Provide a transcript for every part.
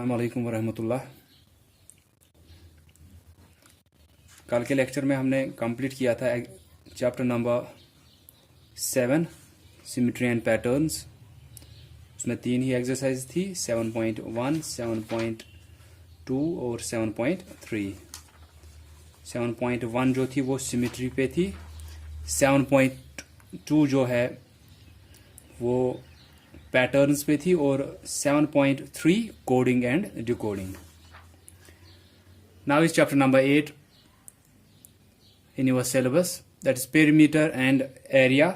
अस्सलाम वालेकुम वरहमतुल्लाह। कल के लेक्चर में हमने कंप्लीट किया था chapter number 7 symmetry and patterns. उसमें 3 ही एक्सरसाइज थी, 7.1, 7.2 और 7.3। 7.1 जो थी वो सिमेट्री पे थी, 7.2 जो है वो पैटर्न्स पे थी और 7.3 coding and decoding. Now is chapter number 8 in your syllabus, that is perimeter and area.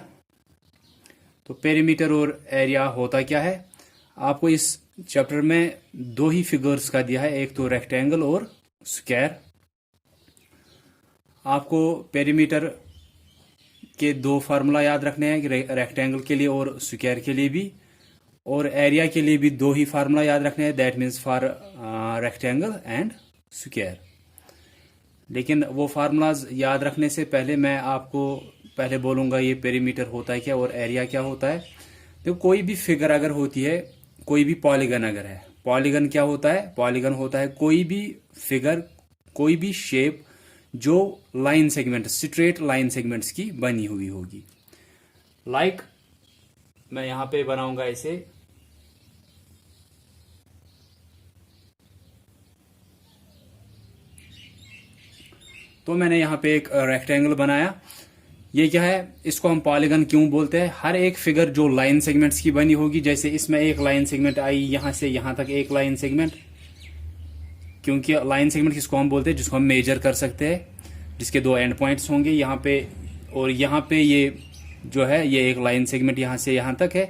तो पेरीमीटर और एरिया होता क्या है? आपको इस चैप्टर में 2 ही फिगर्स का दिया है, एक तो रेक्टेंगल और स्क्वायर। आपको पेरीमीटर के 2 फार्मूला याद रखने हैं, रेक्टेंगल के लिए और स्क्वायर के लिए भी, और एरिया के लिए भी 2 ही फार्मूला याद रखने हैं, that means for rectangle and square. लेकिन वो फार्मूलाज याद रखने से पहले मैं आपको पहले बोलूंगा ये पेरीमीटर होता है क्या और एरिया क्या होता है। तो कोई भी फिगर अगर होती है, कोई भी पॉलीगन अगर है, पॉलीगन क्या होता है? पॉलीगन होता है कोई भी फिगर, कोई भी शेप जो line segment, straight line segments की बनी हुई होगी। लाइक मैं यहां पे बनाऊंगा इसे, तो मैंने यहां पे एक रेक्टेंगल बनाया। ये क्या है? इसको हम पॉलीगन क्यों बोलते हैं? हर एक फिगर जो लाइन सेगमेंट्स की बनी होगी, जैसे इसमें एक लाइन सेगमेंट आई, यहां से यहां तक एक लाइन सेगमेंट, क्योंकि लाइन सेगमेंट किसको हम बोलते हैं? जिसको हम मेजर कर सकते हैं, जिसके 2 एंड पॉइंट्स होंगे यहां पे, और यहां पे ये जो है ये एक लाइन सेगमेंट यहां से यहां तक है,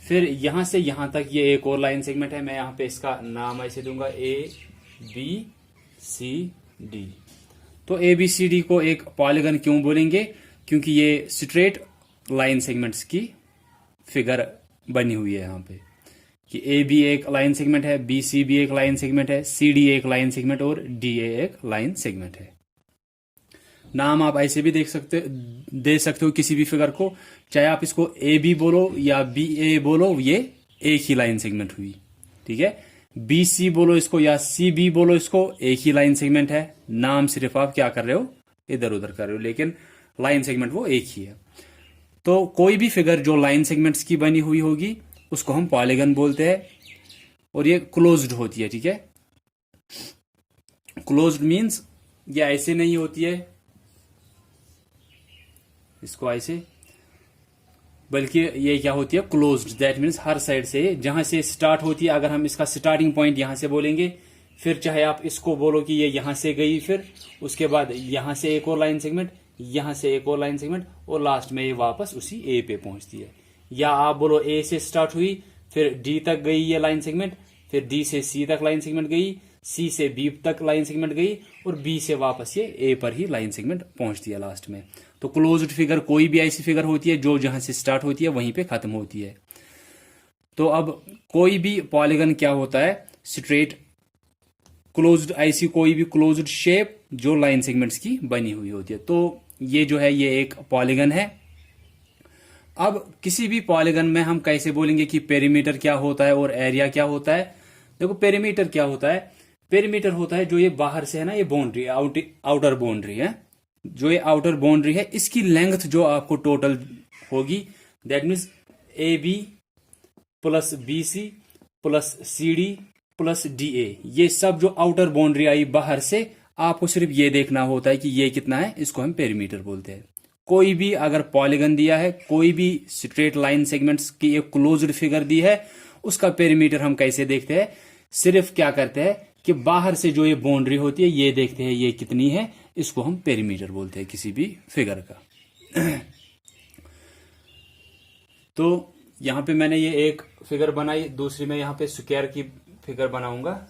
फिर यहां से यहां तक ये एक और लाइन सेगमेंट है। मैं यहां पे इसका नाम ऐसे दूंगा ABCD। तो ABCD को एक पॉलीगन क्यों बोलेंगे? क्योंकि ये स्ट्रेट लाइन सेगमेंट्स की फिगर बनी हुई है यहां पे, कि AB एक लाइन सेगमेंट है, BC भी एक लाइन सेगमेंट है, CD एक लाइन सेगमेंट और DA एक लाइन सेगमेंट है। नाम आप ऐसे भी दे सकते हो किसी भी फिगर को, चाहे आप इसको AB बोलो या BA बोलो, ये एक ही लाइन सेगमेंट हुई, ठीक है। BC बोलो इसको या CB बोलो इसको, एक ही लाइन सेगमेंट है। नाम सिर्फ आप क्या कर रहे हो, इधर उधर कर रहे हो, लेकिन लाइन सेगमेंट वो एक ही है। तो कोई भी फिगर जो लाइन सेगमेंट्स की बनी हुई होगी उसको हम पॉलीगन बोलते हैं, और ये क्लोज्ड होती है, ठीक है। क्लोज्ड मीन्स ये ऐसे नहीं होती है, इसको ऐसे, बल्कि ये क्या होती है? Closed. That means her side से, जहां से स्टार्ट होती है, अगर हम इसका स्टार्टिंग पॉइंट यहां से बोलेंगे, फिर चाहे आप इसको बोलो कि ये यहां से गई, फिर उसके बाद यहां से एक और लाइन सेगमेंट, यहां से एक और लाइन सेगमेंट, और लास्ट में ये वापस उसी ए पे पहुंचती है। या आप बोलो ए से स्टार्ट हुई, फिर डी तक गई ये लाइन सेगमेंट, फिर डी से सी तक लाइन सेगमेंट गई, सी से बी तक लाइन सेगमेंट गई, और बी से वापस ये ए पर ही लाइन सेगमेंट पहुंचती है लास्ट में। तो क्लोज्ड फिगर कोई भी ऐसी फिगर होती है जो जहां से स्टार्ट होती है वहीं पे खत्म होती है। तो अब कोई भी पॉलीगन क्या होता है? स्ट्रेट क्लोज्ड, ऐसी कोई भी क्लोज्ड शेप जो लाइन सेगमेंट्स की बनी हुई होती है। तो ये जो है ये एक पॉलीगन है। अब किसी भी पॉलीगन में हम कैसे बोलेंगे कि पेरीमीटर क्या होता है और एरिया क्या होता है? देखो, पेरीमीटर क्या होता है? पेरीमीटर होता है जो ये बाहर से है ना, ये बाउंड्री, आउटर बाउंड्री है, जो ये आउटर बाउंड्री है, इसकी लेंथ जो आपको टोटल होगी, that means AB plus BC plus CD plus DA, ये सब जो आउटर बाउंड्री आई बाहर से, आपको सिर्फ ये देखना होता है कि ये कितना है, इसको हम पेरीमीटर बोलते हैं। कोई भी अगर पॉलीगन दिया है, कोई भी स्ट्रेट लाइन सेगमेंट्स की एक क्लोज्ड फिगर दी है, उसका पेरीमीटर हम कैसे देखते हैं? सिर्फ क्या करते हैं कि बाहर से जो ये बाउंड्री होती है ये देखते हैं ये कितनी है, इसको हम पेरीमीटर बोलते हैं किसी भी फिगर का। तो यहां पे मैंने ये एक फिगर बनाई, दूसरी में यहां पे स्क्वायर की फिगर बनाऊंगा।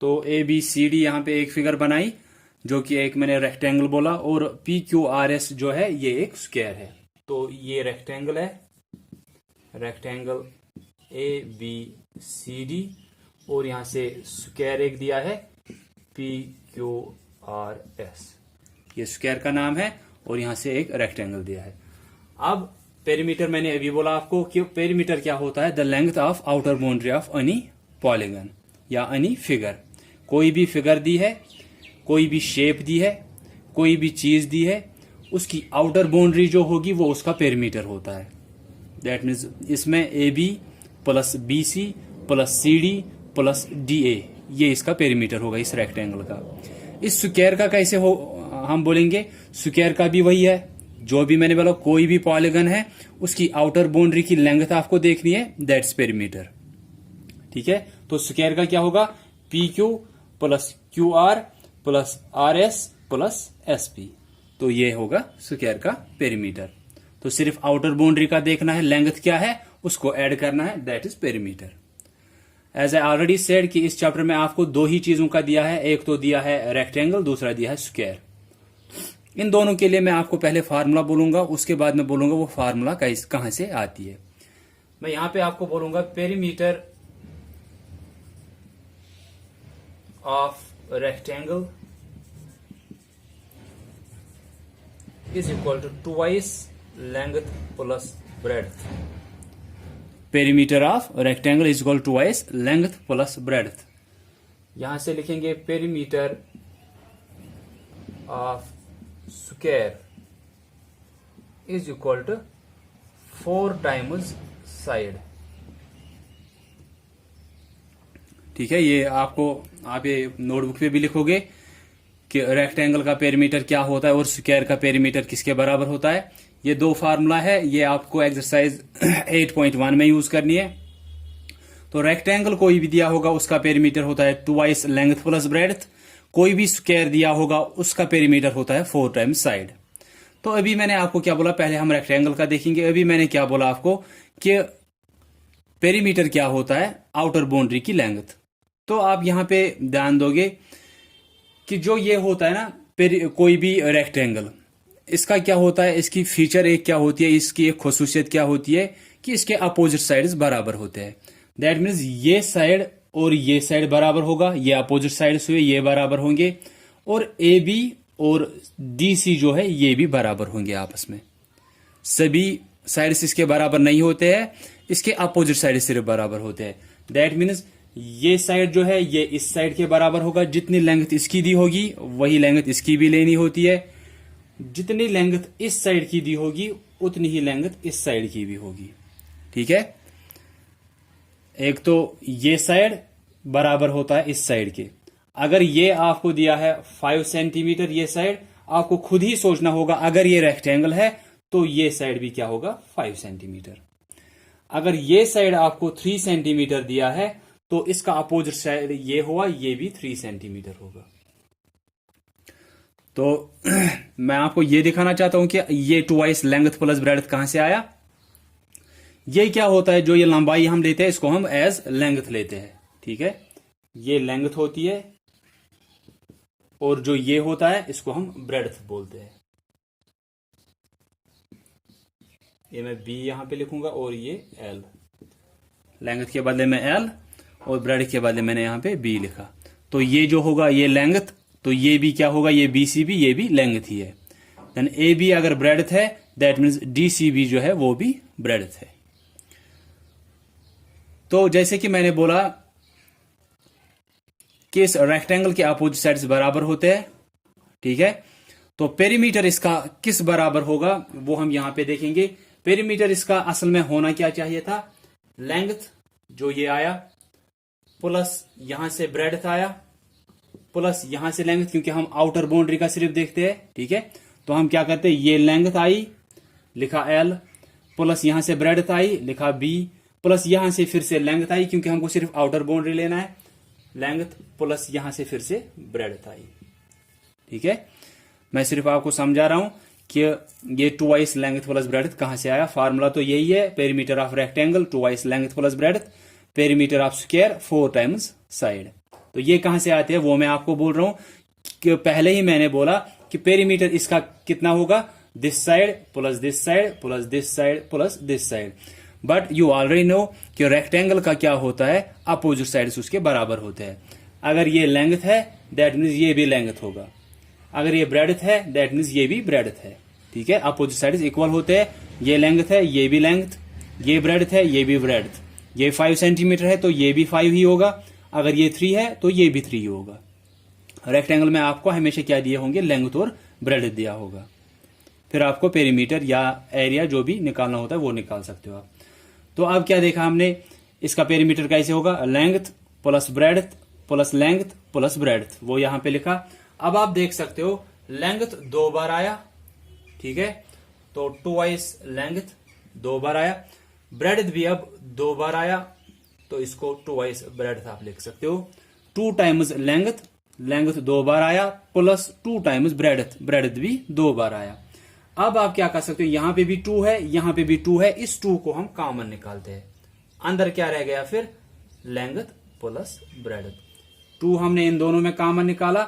तो ABCD यहां पे एक फिगर बनाई, जो कि एक मैंने रेक्टेंगल बोला, और PQRS जो है ये एक स्क्वायर है। तो ये रेक्टेंगल है, रेक्टेंगल ABCD और यहां से स्क्वायर एक दिया है PQRS। ये स्क्वायर का नाम है और यहां से एक रेक्टेंगल दिया है। अब पेरीमीटर मैंने अभी बोला आपको कि पेरीमीटर क्या होता है, the length of outer boundary of any polygon या एनी फिगर। कोई भी फिगर दी है, कोई भी शेप दी है, कोई भी चीज दी है, उसकी आउटर बाउंड्री जो होगी वो उसका पेरीमीटर होता है। दैट मीन्स इसमें AB plus BC plus CD plus DA ये इसका पेरीमीटर होगा इस रेक्टेंगल का। इस स्क्वायर का कैसे हो हम बोलेंगे, स्क्वायर का भी वही है, जो भी मैंने बोला कोई भी पॉलीगन है उसकी आउटर बाउंड्री की लेंथ आपको देखनी है, दैट्स पेरीमीटर। ठीक है, तो स्क्वायर का क्या होगा, PQ plus QR plus RS plus SP। तो ये होगा स्क्वायर का पेरीमीटर। तो सिर्फ आउटर बाउंड्री का देखना है, लेंथ क्या है उसको ऐड करना है, that is perimeter. As I already said कि इस चैप्टर में आपको दो ही चीजों का दिया है, एक तो दिया है रेक्टेंगल, दूसरा दिया है स्क्वायर। इन दोनों के लिए मैं आपको पहले फार्मूला बोलूंगा, उसके बाद मैं बोलूंगा वो फार्मूला कहां से आती है। मैं यहां पे आपको बोलूंगा perimeter of rectangle is equal to twice length plus breadth. Perimeter of rectangle is equal to twice length plus breadth. यहां से लिखेंगे perimeter of square is equal to 4 times side. ठीक है, ये आपको आप ये नोटबुक पे भी लिखोगे कि रेक्टेंगल का पेरीमीटर क्या होता है और स्क्वायर का पेरीमीटर किसके बराबर होता है। ये दो फार्मूला है, ये आपको एक्सरसाइज 8.1 में यूज करनी है। तो रेक्टेंगल कोई भी दिया होगा उसका पेरीमीटर होता है ट्वाइस लेंथ प्लस ब्रेड्थ। कोई भी स्क्वायर दिया होगा उसका पेरीमीटर होता है 4 टाइम्स साइड। तो अभी मैंने आपको क्या बोला, पहले हम रेक्टेंगल का देखेंगे। अभी मैंने क्या बोला आपको कि पेरीमीटर क्या होता है, आउटर बाउंड्री की लेंथ। तो आप यहां पे ध्यान दोगे कि जो ये होता है ना कोई भी रेक्टेंगल, इसका क्या होता है, इसकी फीचर एक क्या होती है, इसकी एक खसूसियत क्या होती है कि इसके अपोजिट साइड्स बराबर होते हैं। दैट मीन्स ये साइड और ये साइड बराबर होगा, ये अपोजिट साइड्स हुए, ये बराबर होंगे, और AB और DC जो है ये भी बराबर होंगे आपस में। सभी साइड्स इसके बराबर नहीं होते हैं, इसके अपोजिट साइड सिर्फ बराबर होते हैं। दैट मीन्स ये साइड जो है ये इस साइड के बराबर होगा, जितनी लेंथ इसकी दी होगी वही लेंथ इसकी भी लेनी होती है, जितनी लेंथ इस साइड की दी होगी उतनी ही लेंथ इस साइड की भी होगी। ठीक है, एक तो ये साइड बराबर होता है इस साइड के। अगर ये आपको दिया है 5 सेंटीमीटर ये साइड, आपको खुद ही सोचना होगा अगर ये रेक्टेंगल है तो ये साइड भी क्या होगा 5 सेंटीमीटर। अगर ये साइड आपको 3 सेंटीमीटर दिया है तो इसका अपोजिट साइड ये हुआ, ये भी 3 सेंटीमीटर होगा। तो मैं आपको ये दिखाना चाहता हूं कि ये ट्वाइस लेंथ प्लस ब्रेड्थ कहां से आया। ये क्या होता है, जो ये लंबाई हम लेते हैं इसको हम एज लेंथ लेते हैं। ठीक है, ये लेंथ होती है और जो ये होता है इसको हम ब्रेड्थ बोलते हैं। ये मैं B यहां पे लिखूंगा और ये L, लेंथ के बदले में L और ब्रेड्थ के बदले मैंने यहां पे B लिखा। तो ये जो होगा ये लेंथ, तो ये भी क्या होगा, ये BC भी, ये भी लेंथ ही है। देन AB अगर ब्रेड्थ है दैट मीन्स DC भी जो है वो भी ब्रेड्थ है। तो जैसे कि मैंने बोला कि इस रेक्टेंगल के अपोजिट साइड्स बराबर होते हैं। ठीक है, तो पेरीमीटर इसका किस बराबर होगा वो हम यहां पे देखेंगे। पेरीमीटर इसका असल में होना क्या चाहिए था, लेंथ जो ये आया प्लस यहां से ब्रेड्थ आया प्लस यहां से लेंथ, क्योंकि हम आउटर बाउंड्री का सिर्फ देखते हैं। ठीक है, तो हम क्या करते हैं, ये लेंथ आई लिखा L प्लस यहां से ब्रेड्थ आई लिखा B प्लस यहां से फिर से लेंथ आई, क्योंकि हमको सिर्फ आउटर बाउंड्री लेना है, लेंथ प्लस यहां से फिर से ब्रेड्थ आई। ठीक है, मैं सिर्फ आपको समझा रहा हूं कि ये ट्वाइस लेंथ प्लस ब्रेड्थ कहां से आया। फार्मूला तो यही है, perimeter of rectangle twice length plus breadth, perimeter of square 4 times side. तो ये कहां से आते हैं वो मैं आपको बोल रहा हूं कि पहले ही मैंने बोला कि पेरीमीटर इसका कितना होगा, this side plus this side plus this side plus this side. But you already know कि रेक्टेंगल का क्या होता है, अपोजिट साइड्स उसके बराबर होते हैं। अगर ये लेंथ है दैट मीन्स ये भी लेंथ होगा, अगर ये ब्रेडथ है दैट मीन्स ये भी ब्रेडथ है। ठीक है, अपोजिट साइड्स इक्वल होते हैं। ये लेंथ है, ये भी लेंथ, ये ब्रेडथ है, ये भी ब्रेडथ। ये 5 सेंटीमीटर है तो ये भी 5 ही होगा, अगर ये 3 है तो ये भी 3 ही होगा। रेक्टेंगल में आपको हमेशा क्या दिए होंगे, लेंथ और ब्रेडथ दिया होगा। फिर आपको पेरीमीटर या एरिया जो भी निकालना होता है वो निकाल सकते हो आप। तो अब क्या देखा हमने, इसका पेरीमीटर कैसे होगा, length plus breadth plus length plus breadth, वो यहां पे लिखा। अब आप देख सकते हो लेंथ 2 बार आया, ठीक है, तो 2x लेंथ 2 बार आया, ब्रेडथ भी अब 2 बार आया, तो इसको 2x ब्रेडथ आप लिख सकते हो। 2 टाइम्स लेंथ, लेंथ 2 बार आया, प्लस 2 टाइम्स ब्रेडथ, ब्रेडथ भी 2 बार आया। अब आप क्या कर सकते हो, यहां पे भी 2 है, यहां पे भी 2 है, इस 2 को हम कॉमन निकालते हैं। अंदर क्या रह गया फिर, लेंथ प्लस ब्रेडथ। 2 हमने इन दोनों में कॉमन निकाला,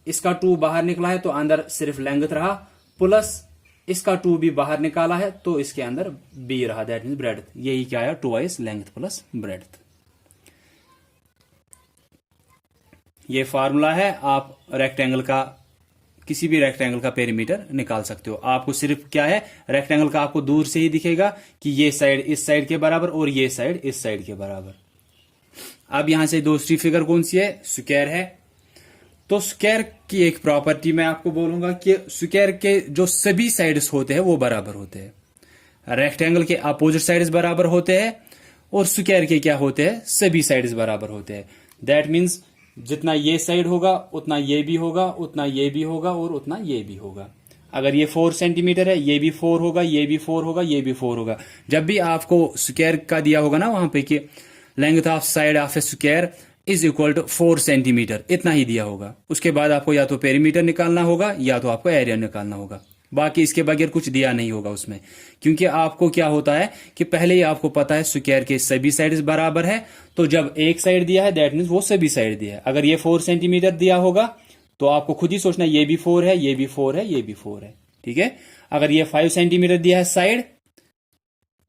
इसका 2 बाहर निकला है तो अंदर सिर्फ लेंथ रहा, प्लस इसका 2 भी बाहर निकाला है तो इसके अंदर b रहा, दैट मीन ब्रेडथ। यही क्या आया, 2x लेंथ प्लस ब्रेडथ। ये फार्मूला है, आप रेक्टेंगल का, किसी भी रेक्टेंगल का पेरीमीटर निकाल सकते हो। आपको सिर्फ क्या है, रेक्टेंगल का आपको दूर से ही दिखेगा कि ये साइड इस साइड के बराबर और ये साइड इस साइड के बराबर। अब यहां से दूसरी फिगर कौन सी है, स्क्वायर है। तो स्क्वायर की एक प्रॉपर्टी मैं आपको बोलूंगा कि स्क्वायर के जो सभी साइड्स होते हैं वो बराबर होते हैं। रेक्टेंगल के अपोजिट साइड्स बराबर होते हैं और स्क्वायर के क्या होते हैं, सभी साइड्स बराबर होते हैं। दैट मीन्स जितना ये साइड होगा उतना ये भी होगा, उतना ये भी होगा और उतना ये भी होगा। अगर ये 4 सेंटीमीटर है, ये भी 4 होगा, ये भी 4 होगा, ये भी 4 होगा। जब भी आपको स्क्वायर का दिया होगा ना वहां पे कि length of side of a square is equal to 4 centimetre, इतना ही दिया होगा। उसके बाद आपको या तो पेरीमीटर निकालना होगा या तो आपको एरिया निकालना होगा, बाकी इसके बगैर कुछ दिया नहीं होगा उसमें। क्योंकि आपको क्या होता है कि पहले ही आपको पता है स्क्वायर के सभी साइड्स बराबर है, तो जब एक साइड दिया है दैट मीन्स वो सभी साइड दिया है। अगर ये 4 सेंटीमीटर दिया होगा तो आपको खुद ही सोचना ये भी 4 है, ये भी 4 है, ये भी 4 है। ठीक है, अगर ये 5 सेंटीमीटर दिया है साइड,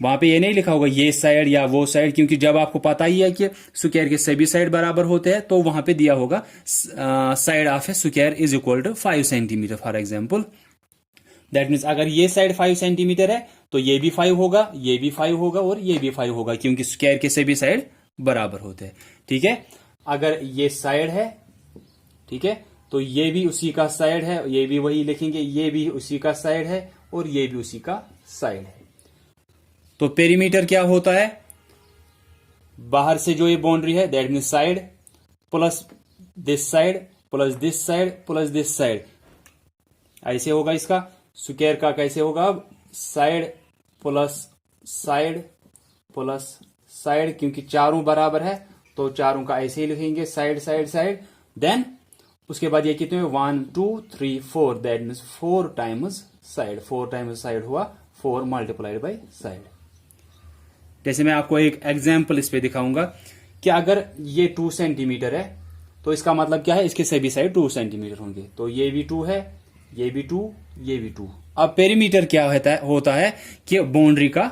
वहां पे ये नहीं लिखा होगा ये साइड या वो साइड, क्योंकि जब आपको पता ही है कि स्क्वायर के सभी साइड बराबर होते हैं तो वहां पे दिया होगा side of a square is equal to 5 centimetre for example. That means अगर ये साइड 5 सेंटीमीटर है तो ये भी 5 होगा, ये भी 5 होगा और ये भी 5 होगा, क्योंकि स्क्वायर के सभी साइड बराबर होते हैं। ठीक है, अगर ये साइड है, ठीक है, तो ये भी उसी का साइड है, ये भी वही लिखेंगे, ये भी उसी का साइड है और ये भी उसी का साइड है। तो पेरीमीटर क्या होता है, बाहर से जो ये बाउंड्री है that mean side plus this side plus this side plus this side, ऐसे होगा। इसका स्क्वायर का कैसे होगा, अब साइड प्लस साइड, क्योंकि चारों बराबर है तो चारों का ऐसे ही लिखेंगे, साइड साइड साइड। देन उसके बाद ये कितने 1 2 3 4, that means 4 times side, 4 times side हुआ 4 मल्टीप्लाइड बाई साइड। जैसे मैं आपको एक एग्जाम्पल इस पे दिखाऊंगा कि अगर ये 2 सेंटीमीटर है तो इसका मतलब क्या है, इसके सभी साइड 2 सेंटीमीटर होंगे, तो ये भी 2 है, ये भी 2, ये भी 2। अब पेरीमीटर क्या होता है कि बाउंड्री का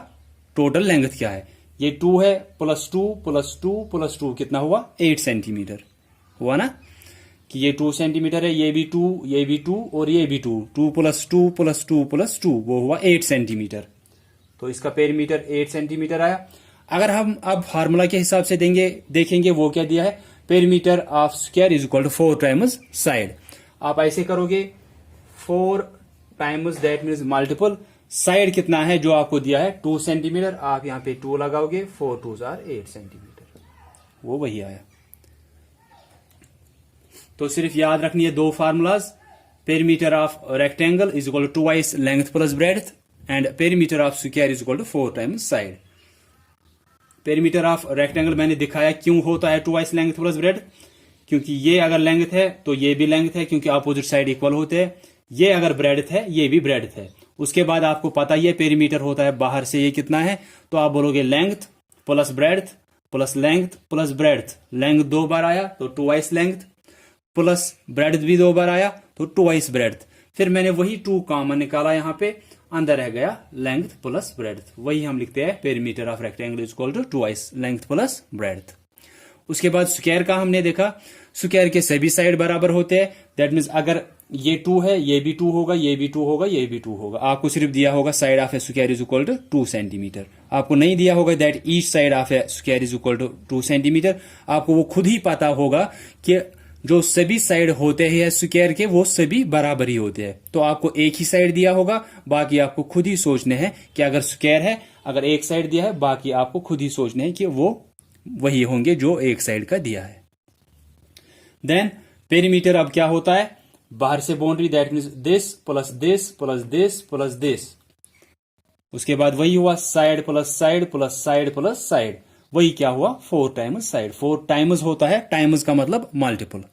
टोटल लेंथ क्या है, ये 2 है प्लस 2 प्लस 2 प्लस 2 कितना हुआ 8 सेंटीमीटर हुआ ना, कि ये 2 सेंटीमीटर है, ये भी 2, ये भी 2 और ये भी 2, 2 प्लस 2 प्लस 2 प्लस 2 वो हुआ 8 सेंटीमीटर। तो इसका पेरीमीटर 8 सेंटीमीटर आया। अगर हम अब फार्मूला के हिसाब से देखेंगे वो क्या दिया है, perimeter of square is equal to 4 times side. आप ऐसे करोगे 4 times that means multiple side कितना है जो आपको दिया है 2 सेंटीमीटर, आप यहां पे 2 लगाओगे, 4 2 आर 8 सेंटीमीटर, वो वही आया। तो सिर्फ याद रखनी है 2 formulas, perimeter of rectangle is equal to 2x length plus breadth and perimeter of square is equal to 4 times side. Perimeter of rectangle मैंने दिखाया क्यों होता है 2x लेंथ प्लस ब्रेडथ, क्योंकि ये अगर लेंथ है तो ये भी लेंथ है, क्योंकि अपोजिट साइड इक्वल होते हैं। ये अगर ब्रेडथ है ये भी ब्रेडथ है। उसके बाद आपको पता ही है पेरीमीटर होता है बाहर से ये कितना है, तो आप बोलोगे length plus breadth plus length plus breadth. Length 2 बार आया तो 2x लेंथ, प्लस ब्रेडथ भी 2 बार आया तो 2x ब्रेडथ। फिर मैंने वही 2 कॉमन निकाला यहाँ पे, अंदर रह गया लेंथ प्लस ब्रेड्थ, वही हम लिखते हैं perimeter of rectangle is equal to twice length plus breadth. उसके बाद स्क्वायर का हमने देखा, स्क्वायर के सभी साइड बराबर होते हैं, दैट मीन्स अगर ये 2 है, ये भी 2 होगा, ये भी 2 होगा, ये भी 2 होगा। आपको सिर्फ दिया होगा side of a square is equal to 2 centimetre, आपको नहीं दिया होगा that each side of a square is equal to 2 centimetre. आपको वो खुद ही पता होगा कि जो सभी साइड होते हैं स्क्वायर के वो सभी बराबर ही होते हैं। तो आपको एक ही साइड दिया होगा, बाकी आपको खुद ही सोचने हैं कि अगर स्क्वायर है, अगर एक साइड दिया है, बाकी आपको खुद ही सोचने हैं कि वो वही होंगे जो एक साइड का दिया है। देन पेरीमीटर अब क्या होता है, बाहर से boundary that means this plus this plus this plus this. उसके बाद वही हुआ side plus side plus side plus side, वही क्या हुआ 4 टाइम्स साइड। 4 टाइम्स होता है, टाइम्स का मतलब मल्टीपल,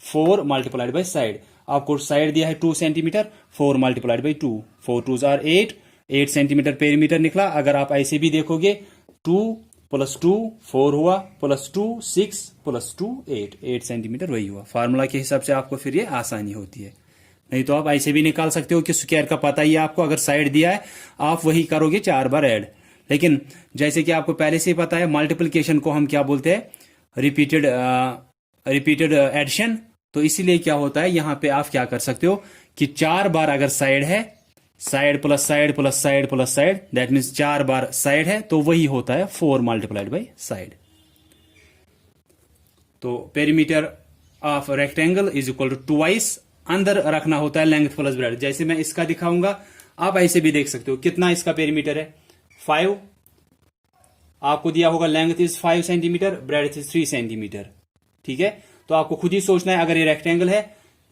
4 मल्टीप्लाइड बाई साइड। आपको साइड दिया है 2 centimetre, 4 multiplied by 2, 4 2s are 8 centimetre perimeter निकला। अगर आप ऐसे भी देखोगे 2 प्लस 2 4 हुआ, प्लस 2 6 प्लस 2 8 सेंटीमीटर वही हुआ। फार्मूला के हिसाब से आपको फिर ये आसानी होती है, नहीं तो आप ऐसे भी निकाल सकते हो कि स्क्वायर का पता ही है आपको, अगर साइड दिया है आप वही करोगे 4 बार ऐड। लेकिन जैसे कि आपको पहले से ही पता है मल्टीप्लिकेशन को हम क्या बोलते हैं, रिपीटेड एडिशन। तो इसीलिए क्या होता है यहां पे आप क्या कर सकते हो कि 4 बार अगर साइड है, side plus side plus side plus side, that means 4 बार साइड है, तो वही होता है 4 मल्टीप्लाइड बाई साइड। तो perimeter of rectangle is equal to twice, अंदर रखना होता है लेंथ प्लस ब्रेड्थ। जैसे मैं इसका दिखाऊंगा, आप ऐसे भी देख सकते हो कितना इसका पेरीमीटर है 5। आपको दिया होगा length is 5 centimetre, breadth is 3 centimetre, ठीक है। तो आपको खुद ही सोचना है, अगर ये रेक्टेंगल है,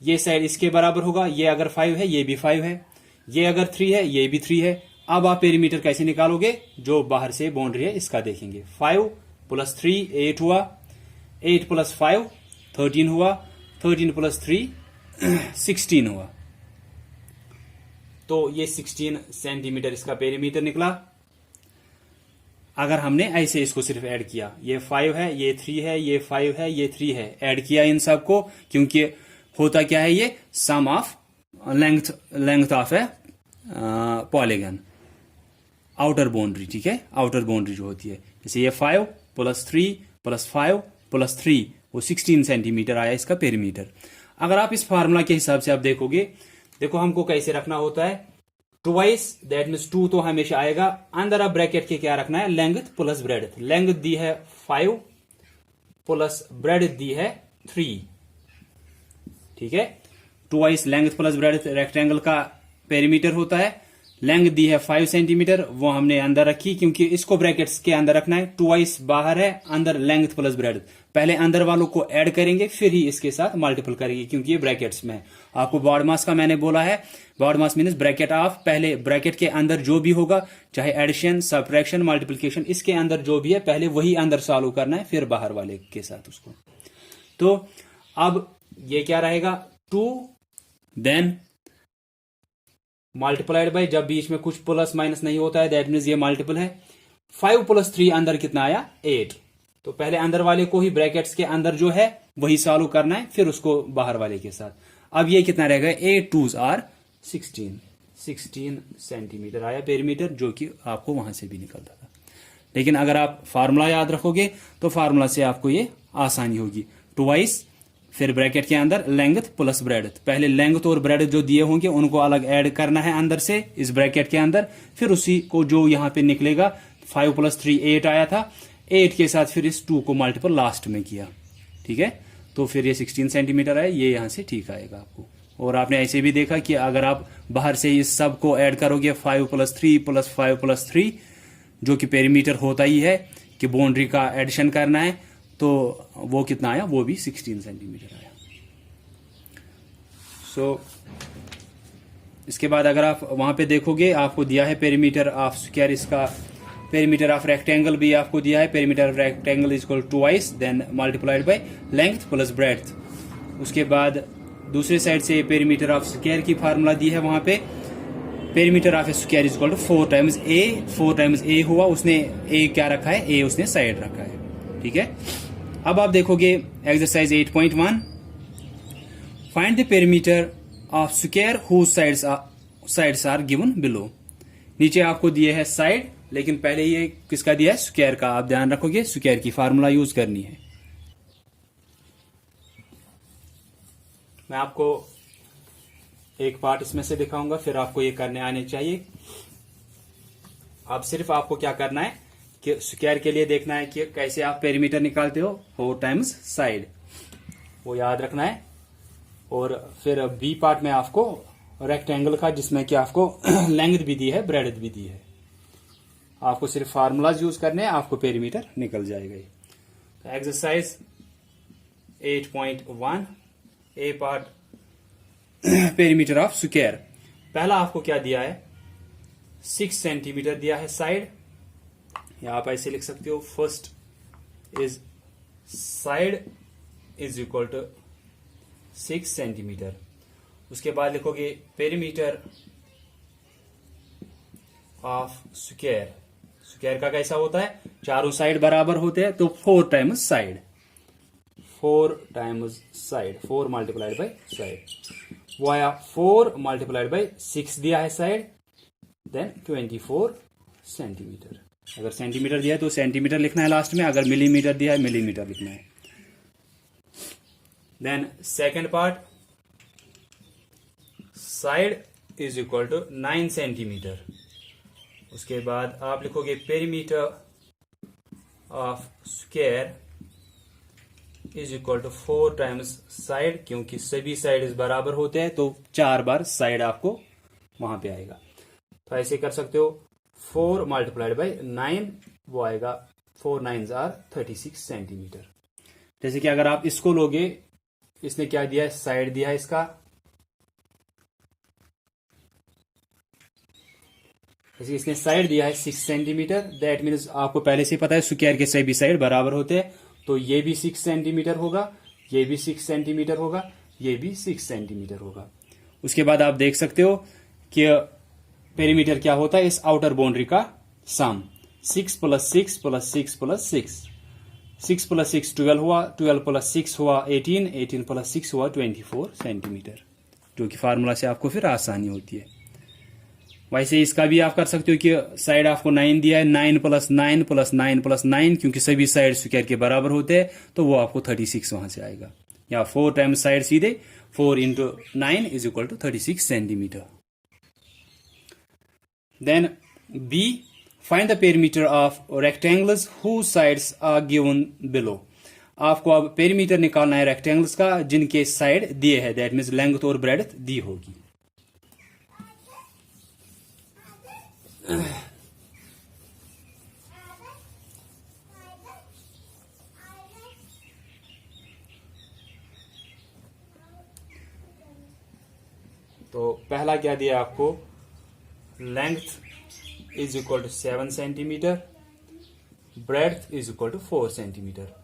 ये साइड इसके बराबर होगा, ये अगर 5 है, ये भी 5 है, ये अगर 3 है, ये भी 3 है। अब आप पेरीमीटर कैसे निकालोगे, जो बाहर से बाउंड्री है इसका देखेंगे। 5 प्लस 3 8 हुआ, 8 प्लस 5 13 हुआ, 13 प्लस 3 16 हुआ। तो ये 16 सेंटीमीटर इसका पेरीमीटर निकला। अगर हमने ऐसे इसको सिर्फ ऐड किया, ये 5 है, ये 3 है, ये 5 है, ये 3 है, ऐड किया इन सबको, क्योंकि होता क्या है ये sum of length of a polygon, outer boundary, ठीक है। आउटर बाउंड्री जो होती है, जैसे ये 5 प्लस 3 प्लस 5 प्लस 3 वो 16 सेंटीमीटर आया इसका पेरीमीटर। अगर आप इस फार्मूला के हिसाब से आप देखोगे, देखो हमको कैसे रखना होता है, ट्वाइस दैट मीन्स 2 तो हमेशा आएगा, अंदर अब ब्रैकेट के क्या रखना है लेंथ प्लस ब्रेड्थ। लेंथ दी है 5 प्लस ब्रेड्थ दी है 3, ठीक है। Twice length plus breadth rectangle का पेरीमीटर होता है। लेंथ दी है 5 सेंटीमीटर, वो हमने अंदर रखी क्योंकि इसको ब्रैकेट्स के अंदर रखना है। ट्वाइस बाहर है, अंदर लेंथ प्लस ब्रेड्थ। पहले अंदर वालों को ऐड करेंगे, फिर ही इसके साथ मल्टीपल करेंगे, क्योंकि ये ब्रैकेट्स में है। आपको बॉड मास का मैंने बोला है, BODMAS means bracket of, पहले ब्रैकेट के अंदर जो भी होगा, चाहे एडिशन सब्ट्रैक्शन मल्टीप्लिकेशन, इसके अंदर जो भी है पहले वही अंदर सॉल्व करना है, फिर बाहर वाले के साथ उसको। तो अब ये क्या रहेगा 2 देन मल्टीप्लाइड बाय, जब बीच में कुछ प्लस माइनस नहीं होता है दैट मीन्स ये मल्टीपल है। 5 प्लस 3 अंदर कितना आया 8। तो पहले अंदर वाले को ही ब्रैकेट्स के अंदर जो है वही सॉल्व करना है, फिर उसको बाहर वाले के साथ। अब ये कितना रहेगा 8 2s आर 16 सेंटीमीटर आया पेरीमीटर, जो कि आपको वहां से भी निकलता था। लेकिन अगर आप फार्मूला याद रखोगे तो फार्मूला से आपको ये आसानी होगी। ट्वाइस फिर ब्रैकेट के अंदर लेंथ प्लस ब्रेड्थ, पहले लेंथ और ब्रेड्थ जो दिए होंगे उनको अलग ऐड करना है अंदर से इस ब्रैकेट के अंदर, फिर उसी को जो यहां पे निकलेगा 5 प्लस 3 8 आया था, 8 के साथ फिर इस 2 को मल्टीपल लास्ट में किया, ठीक है। तो फिर ये 16 सेंटीमीटर आया, ये यहां से ठीक आएगा आपको। और आपने ऐसे भी देखा कि अगर आप बाहर से इस सब को ऐड करोगे 5 प्लस 3 प्लस 5 प्लस 3, जो कि पेरीमीटर होता ही है कि बाउंड्री का एडिशन करना है, तो वो कितना आया, वो भी 16 सेंटीमीटर आया। इसके बाद अगर आप वहां पे देखोगे, आपको दिया है पेरीमीटर ऑफ स्क्वायर, इसका पेरीमीटर ऑफ रेक्टेंगल भी आपको दिया है। Perimeter of rectangle is equal to twice then multiplied by length plus breadth. उसके बाद दूसरे साइड से पेरीमीटर ऑफ स्क्वायर की फार्मूला दी है, वहां पे perimeter of square is equal to 4 times A. 4 times A हुआ, उसने ए क्या रखा है, ए उसने साइड रखा है, ठीक है। अब आप देखोगे exercise 8.1, find the perimeter of square sides are given below. नीचे आपको दिए है साइड, लेकिन पहले ये किसका दिया है, स्क्वायर का। आप ध्यान रखोगे स्क्वायर की फार्मूला यूज करनी है। मैं आपको एक पार्ट इसमें से दिखाऊंगा, फिर आपको ये करने आने चाहिए। अब सिर्फ आपको क्या करना है कि स्क्वायर के लिए देखना है कि कैसे आप पेरीमीटर निकालते हो, 4 टाइम्स साइड, वो याद रखना है। और फिर बी पार्ट में आपको रेक्टेंगल का, जिसमें कि आपको लेंथ भी दी है, ब्रेड्थ भी दी है। आपको सिर्फ फार्मूलाज यूज करने हैं, आपको पेरीमीटर निकल जाएगा। तो exercise 8.1 A part perimeter of square. पहला आपको क्या दिया है, 6 सेंटीमीटर दिया है साइड, या आप ऐसे लिख सकते हो, first is side is equal to 6 centimetre. उसके बाद लिखोगे पेरीमीटर ऑफ स्क्वायर। स्क्वायर का कैसा होता है, चारों साइड बराबर होते हैं, तो 4 times side, 4 times side, 4 multiplied by side. वो आया 4 मल्टीप्लाइड बाई 6 दिया है साइड, देन 24 सेंटीमीटर। अगर सेंटीमीटर दिया है तो सेंटीमीटर लिखना है लास्ट में, अगर मिलीमीटर दिया है मिलीमीटर लिखना है। Then second part, side is equal to 9 centimetre. उसके बाद आप लिखोगे perimeter of square is equal to 4 times side, क्योंकि सभी साइड बराबर होते हैं तो 4 बार साइड आपको वहां पे आएगा। तो ऐसे कर सकते हो, 4 मल्टीप्लाइड बाई 9, वो आएगा 4 9s आर 36 सेंटीमीटर। जैसे कि अगर आप इसको लोगे, इसने क्या दिया है, साइड दिया है इसका, जैसे इसने साइड दिया है 6 सेंटीमीटर, दैट मीन्स आपको पहले से पता है स्क्वायर के सभी साइड बराबर होते हैं, तो ये भी 6 सेंटीमीटर होगा, ये भी 6 सेंटीमीटर होगा, ये भी 6 सेंटीमीटर होगा। उसके बाद आप देख सकते हो कि पेरीमीटर क्या होता है, इस आउटर बाउंड्री का सम, 6 प्लस 6 प्लस 6 प्लस 6, 6 प्लस 6 12 हुआ, 12 प्लस 6 हुआ 18, 18 प्लस 6 हुआ 24 सेंटीमीटर, जो कि फार्मूला से आपको फिर आसानी होती है। वैसे इसका भी आप कर सकते हो कि साइड आपको 9 दिया है, 9 प्लस 9 प्लस 9 प्लस 9, क्योंकि सभी साइड स्क्वायर के बराबर होते हैं, तो वो आपको 36 वहां से आएगा। या 4 टाइम्स साइड सीधे 4 into 9 is equal to 36 centimetre. Then B, find the perimeter of rectangles who sides are given below. आपको अब पेरीमीटर निकालना है रेक्टेंगल्स का जिनके साइड दिए हैं, दैट मीन्स लेंथ और ब्रेड्थ दी होगी। तो पहला क्या दिया आपको, length is equal to 7 centimetre, breadth is equal to 4 centimetre.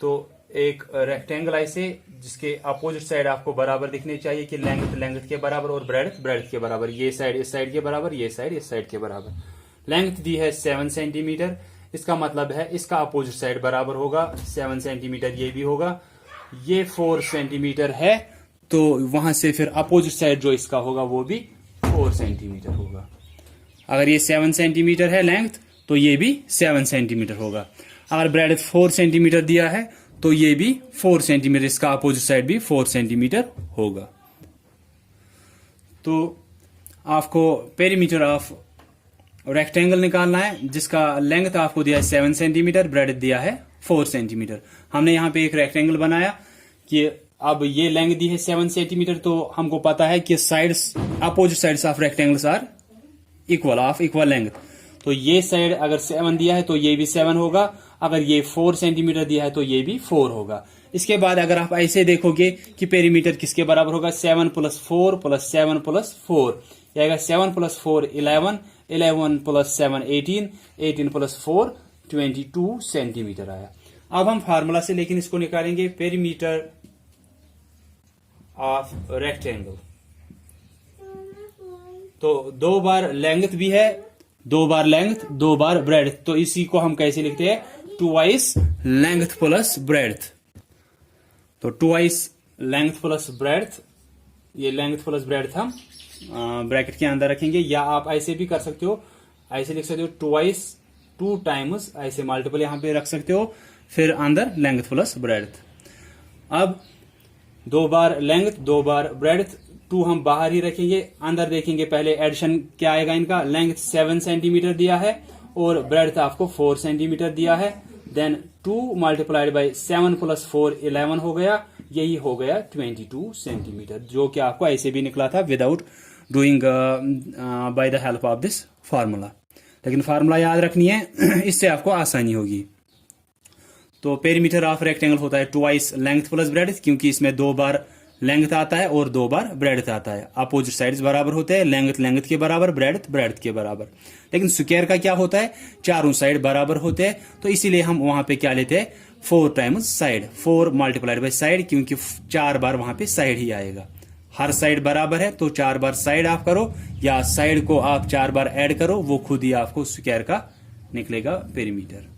तो एक रेक्टेंगल ऐसे जिसके अपोजिट साइड आपको बराबर दिखने चाहिए कि लेंथ के बराबर और ब्रेड्थ के बराबर, ये साइड इस साइड के बराबर, ये साइड इस साइड के बराबर। लेंथ दी है 7 सेंटीमीटर, इसका मतलब है इसका अपोजिट साइड बराबर होगा, 7 सेंटीमीटर ये भी होगा, ये 4 सेंटीमीटर है, तो वहां से फिर अपोजिट साइड जो इसका होगा वो भी 4 सेंटीमीटर होगा। अगर ये 7 सेंटीमीटर है लेंथ, तो ये भी 7 सेंटीमीटर होगा। अगर ब्रेड्थ 4 सेंटीमीटर दिया है, तो ये भी 4 सेंटीमीटर, इसका अपोजिट साइड भी 4 सेंटीमीटर होगा। तो आपको पेरीमीटर ऑफ रेक्टेंगल निकालना है जिसका लेंथ आपको दिया है 7 सेंटीमीटर, ब्रेड्थ दिया है 4 सेंटीमीटर। हमने यहाँ पे एक रेक्टेंगल बनाया कि अब ये लेंथ दी है 7 सेंटीमीटर, तो हमको पता है कि sides, opposite sides of rectangles are equal, of equal length. तो ये साइड अगर 7 दिया है तो ये भी 7 होगा, अगर ये 4 सेंटीमीटर दिया है तो ये भी 4 होगा। इसके बाद अगर आप ऐसे देखोगे कि पेरीमीटर किसके बराबर होगा, 7 प्लस 4 प्लस 7 प्लस 4, ये आएगा 7 प्लस 4 11, 11 प्लस 7 18, 18 प्लस 4 22 सेंटीमीटर आया। अब हम फार्मूला से लेकिन इसको निकालेंगे, पेरीमीटर ऑफ रेक्टेंगल। तो 2 बार लेंथ भी है, 2 बार लेंथ, 2 बार ब्रेड्थ, तो इसी को हम कैसे लिखते हैं, ट्वाइस लेंथ प्लस ब्रेड्थ। तो ट्वाइस लेंथ प्लस ब्रेड्थ, ये लेंथ प्लस ब्रेड्थ हम ब्रैकेट के अंदर रखेंगे, या आप ऐसे भी कर सकते हो, ऐसे लिख सकते हो ट्वाइस 2 टाइम्स, ऐसे मल्टीपल यहां पे रख सकते हो, फिर अंदर लेंथ प्लस ब्रेड्थ। अब 2 बार लेंथ 2 बार ब्रेड्थ, 2 हम बाहर ही रखेंगे, अंदर देखेंगे पहले एडिशन क्या आएगा इनका। लेंथ 7 सेंटीमीटर दिया है और ब्रेड्थ आपको 4 सेंटीमीटर दिया है। देन 2 मल्टीप्लाइड बाई 7 प्लस 4 11 हो गया, यही हो गया 22 सेंटीमीटर, जो कि आपको ऐसे भी निकला था without doing by the help of this formula. लेकिन फार्मूला याद रखनी है, इससे आपको आसानी होगी। तो पेरीमीटर ऑफ रेक्टेंगल होता है ट्वाइस लेंथ प्लस ब्रेड्थ, क्योंकि इसमें 2 बार लेंथ आता है और 2 बार ब्रेड्थ आता है। अपोजिट साइड्स बराबर होते हैं, लेंथ लेंथ के बराबर, ब्रेड्थ ब्रेड्थ के बराबर। लेकिन स्क्वायर का क्या होता है, चारों साइड बराबर होते हैं, तो इसीलिए हम वहां पे क्या लेते हैं 4 times side, 4 multiplied by side, क्योंकि 4 बार वहां पे साइड ही आएगा। हर साइड बराबर है तो 4 बार साइड आप करो, या साइड को आप 4 बार ऐड करो, वो खुद ही आपको स्क्वायर का निकलेगा पेरीमीटर।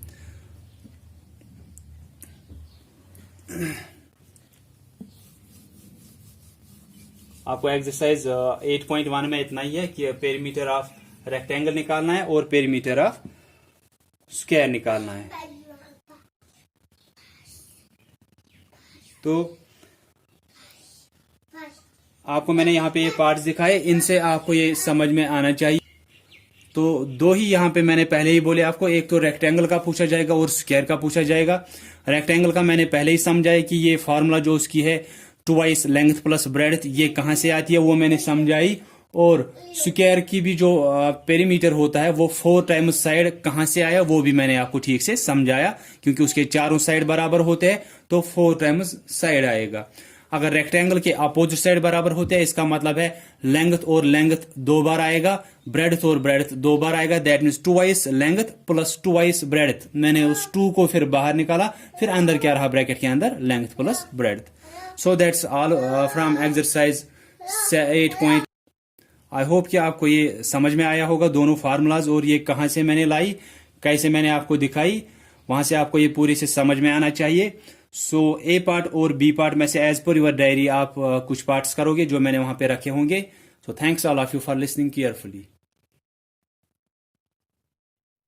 आपको एक्सरसाइज 8.1 में इतना ही है कि पेरीमीटर ऑफ रेक्टेंगल निकालना है और पेरीमीटर ऑफ स्क्वायर निकालना है। तो आपको मैंने यहाँ पे ये पार्ट्स दिखाए, इनसे आपको ये समझ में आना चाहिए। तो 2 ही यहाँ पे मैंने पहले ही बोले आपको, एक तो रेक्टेंगल का पूछा जाएगा और स्क्वायर का पूछा जाएगा। रेक्टेंगल का मैंने पहले ही समझाया कि ये फॉर्मूला जो उसकी है ट्वाइस लेंथ प्लस ब्रेड्थ, ये कहां से आती है वो मैंने समझाई। और स्क्वायर की भी जो पेरीमीटर होता है वो 4 टाइम्स साइड कहां से आया वो भी मैंने आपको ठीक से समझाया, क्योंकि उसके चारों साइड बराबर होते हैं तो 4 टाइम्स साइड आएगा। अगर रेक्टेंगल के अपोजिट साइड बराबर होते हैं, इसका मतलब है लेंथ और लेंथ 2 बार आएगा, ब्रेड्थ और ब्रेड्थ 2 बार आएगा। That means twice length plus twice breadth. मैंने उस 2 को फिर बाहर निकाला, फिर अंदर क्या रहा ब्रैकेट के अंदर, length plus breadth. So that's all from exercise 8. I hope कि आपको ये समझ में आया होगा दोनों फार्मूलाज, और ये कहां से मैंने लाई, कैसे मैंने आपको दिखाई, वहां से आपको ये पूरी से समझ में आना चाहिए। सो ए पार्ट और बी पार्ट में से एज पर योर डायरी आप कुछ पार्ट्स करोगे जो मैंने वहां पे रखे होंगे। So thanks all of you for listening carefully.